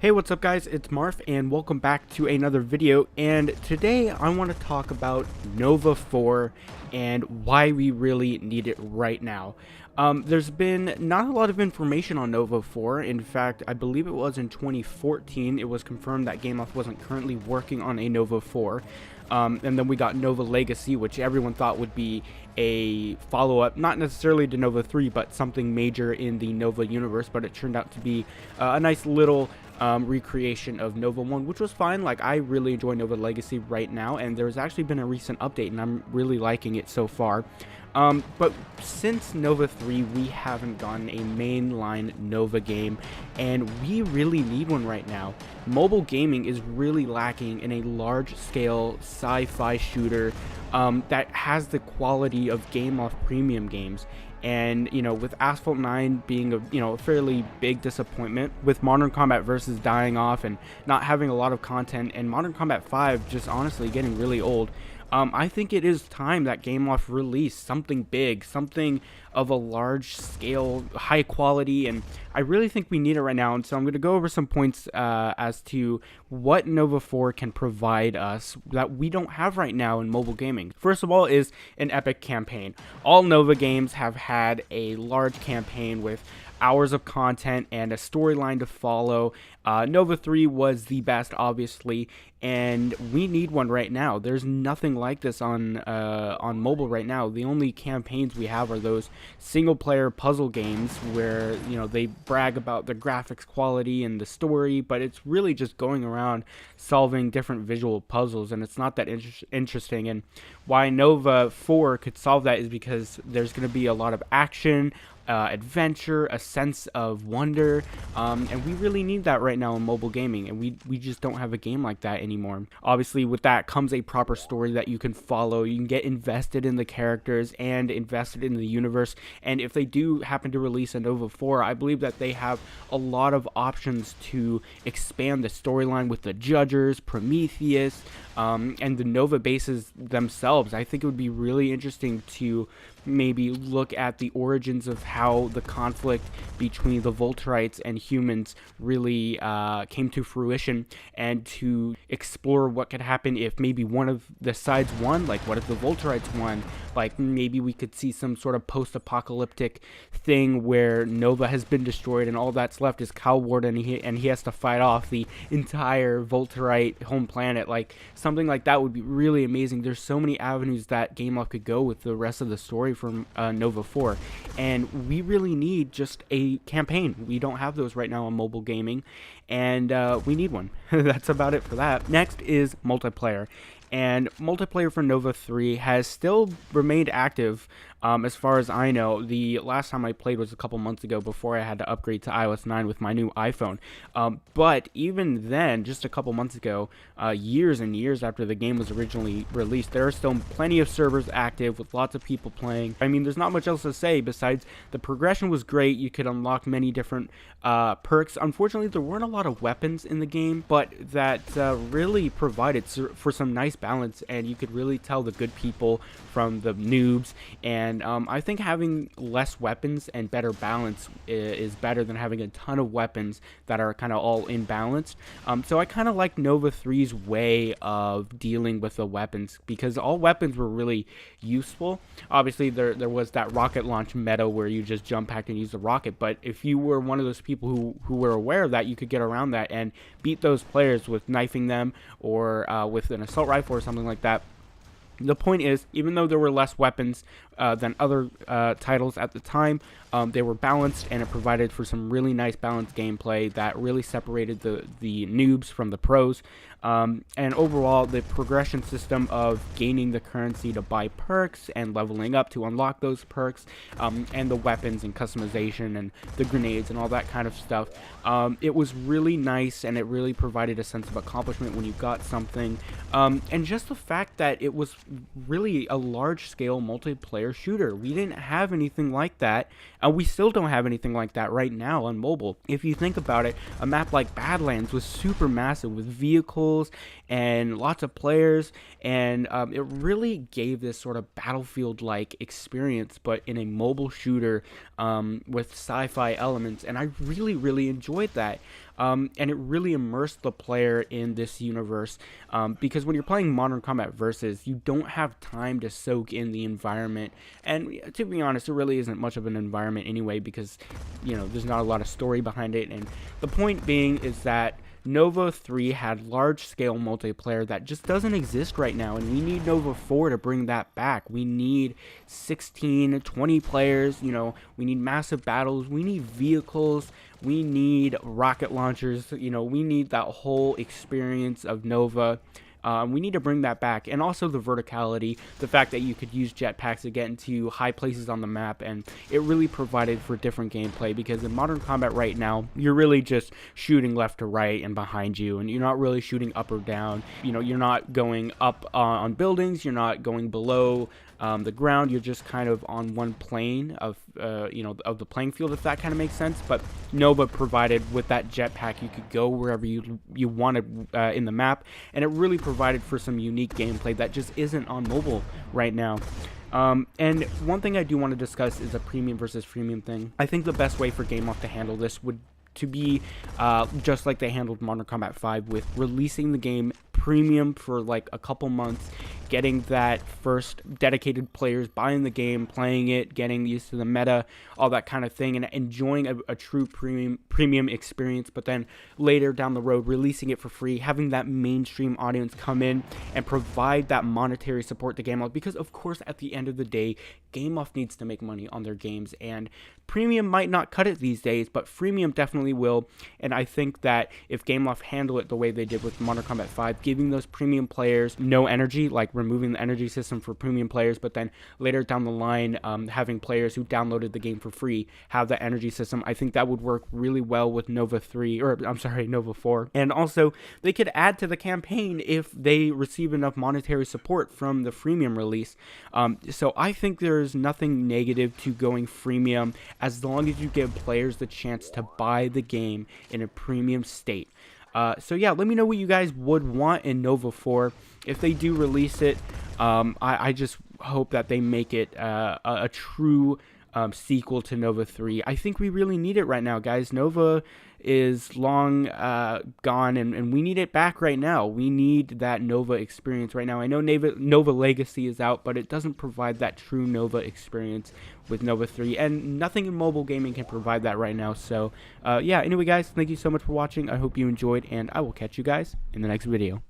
Hey, what's up guys, it's Marf and welcome back to another video, and today I want to talk about Nova 4 and why we really need it right now. There's been not a lot of information on Nova 4. In fact, I believe it was in 2014 it was confirmed that N.O.V.A wasn't currently working on a Nova 4. And then we got Nova Legacy, which everyone thought would be a follow-up, not necessarily to Nova 3, but something major in the Nova universe, but it turned out to be a nice little recreation of Nova 1, which was fine. Like, I really enjoy Nova Legacy right now, and there's actually been a recent update, and I'm really liking it so far. But since Nova 3, we haven't gotten a mainline Nova game, and we really need one right now. Mobile gaming is really lacking in a large-scale sci-fi shooter that has the quality of N.O.V.A premium games. And, you know, with Asphalt 9 being a fairly big disappointment, with Modern Combat Versus dying off and not having a lot of content, and Modern Combat 5 just honestly getting really old, I think it is time that N.O.V.A release something big, something of a large scale, high quality, and I really think we need it right now. And so I'm going to go over some points as to what Nova 4 can provide us that we don't have right now in mobile gaming. First of all is an epic campaign. All Nova games have had a large campaign with hours of content and a storyline to follow. Nova 3 was the best, obviously, and we need one right now. There's nothing like this on mobile right now. The only campaigns we have are those single-player puzzle games where, you know, they brag about the graphics quality and the story, but it's really just going around solving different visual puzzles, and it's not that interesting. And why Nova 4 could solve that is because there's going to be a lot of action, adventure, a sense of wonder, and we really need that right now in mobile gaming, and we just don't have a game like that anymore. Obviously, with that comes a proper story that you can follow. You can get invested in the characters and invested in the universe, and if they do happen to release a Nova 4, I believe that they have a lot of options to expand the storyline with the Judgers, Prometheus, and the Nova bases themselves. I think it would be really interesting to maybe look at the origins of how the conflict between the Volterites and humans really came to fruition, and to explore what could happen if maybe one of the sides won. Like, what if the Volterites won? Like, maybe we could see some sort of post-apocalyptic thing where Nova has been destroyed and all that's left is Coward, and he has to fight off the entire Volterite home planet. Like, something like that would be really amazing. There's so many avenues that N.O.V.A could go with the rest of the story from Nova 4, and we really need just a campaign. We don't have those right now on mobile gaming, and we need one. That's about it for that. Next is multiplayer. And multiplayer for Nova 3 has still remained active, as far as I know. The last time I played was a couple months ago before I had to upgrade to iOS 9 with my new iPhone. But even then, just a couple months ago, years and years after the game was originally released, there are still plenty of servers active with lots of people playing. I mean, there's not much else to say besides the progression was great. You could unlock many different perks. Unfortunately, there weren't a lot of weapons in the game, but that really provided for some nice balance, and you could really tell the good people from the noobs. And I think having less weapons and better balance is better than having a ton of weapons that are kind of all imbalanced. So I kind of like Nova 3's way of dealing with the weapons, because all weapons were really useful. Obviously, there was that rocket launch meta where you just jump back and use the rocket, but if you were one of those people who were aware of that, you could get around that and beat those players with knifing them, or with an assault rifle or something like that. The point is, even though there were less weapons than other titles at the time, they were balanced, and it provided for some really nice balanced gameplay that really separated the noobs from the pros. And overall, the progression system of gaining the currency to buy perks and leveling up to unlock those perks, and the weapons and customization and the grenades and all that kind of stuff, it was really nice, and it really provided a sense of accomplishment when you got something. And just the fact that it was really a large-scale multiplayer shooter. We didn't have anything like that, and we still don't have anything like that right now on mobile. If you think about it, a map like Badlands was super massive with vehicles and lots of players, and it really gave this sort of Battlefield-like experience, but in a mobile shooter with sci-fi elements, and I really enjoyed that. and it really immersed the player in this universe, because when you're playing Modern Combat Versus, you don't have time to soak in the environment, and to be honest, it really isn't much of an environment anyway, because, you know, there's not a lot of story behind it. And the point being is that Nova 3 had large-scale multiplayer that just doesn't exist right now, and we need Nova 4 to bring that back. We need 16, 20 players, you know, we need massive battles, we need vehicles, we need rocket launchers, you know, we need that whole experience of Nova. We need to bring that back, and also the verticality, the fact that you could use jetpacks to get into high places on the map, and it really provided for different gameplay, because in Modern Combat right now, you're really just shooting left to right and behind you, and you're not really shooting up or down. You know, you're not going up on buildings, you're not going below the ground, you're just kind of on one plane of, you know, of the playing field, if that kind of makes sense. But Nova provided with that jetpack, you could go wherever you wanted in the map, and it really provided for some unique gameplay that just isn't on mobile right now. And one thing I do want to discuss is a premium versus freemium thing. I think the best way for Game Off to handle this would to be just like they handled Modern Combat 5, with releasing the game premium for like a couple months, getting that first dedicated players buying the game, playing it, getting used to the meta, all that kind of thing, and enjoying a true premium experience. But then later down the road, releasing it for free, having that mainstream audience come in and provide that monetary support to Game Off, because of course at the end of the day, Game Off needs to make money on their games, and premium might not cut it these days, but freemium definitely will. And I think that if Game Off handle it the way they did with Modern Combat 5, giving those premium players no energy, like removing the energy system for premium players, but then later down the line, having players who downloaded the game for free have that energy system, I think that would work really well with Nova 3, or I'm sorry, Nova 4. And also, they could add to the campaign if they receive enough monetary support from the freemium release. So I think there's nothing negative to going freemium, as long as you give players the chance to buy the game in a premium state. So yeah, let me know what you guys would want in Nova 4. If they do release it, I just hope that they make it a true sequel to Nova 3. I think we really need it right now, guys. Nova is long gone, and we need it back right now. We need that Nova experience right now. I know Nova Legacy is out, but it doesn't provide that true Nova experience with Nova 3, and nothing in mobile gaming can provide that right now. So yeah, anyway guys, thank you so much for watching. I hope you enjoyed, and I will catch you guys in the next video.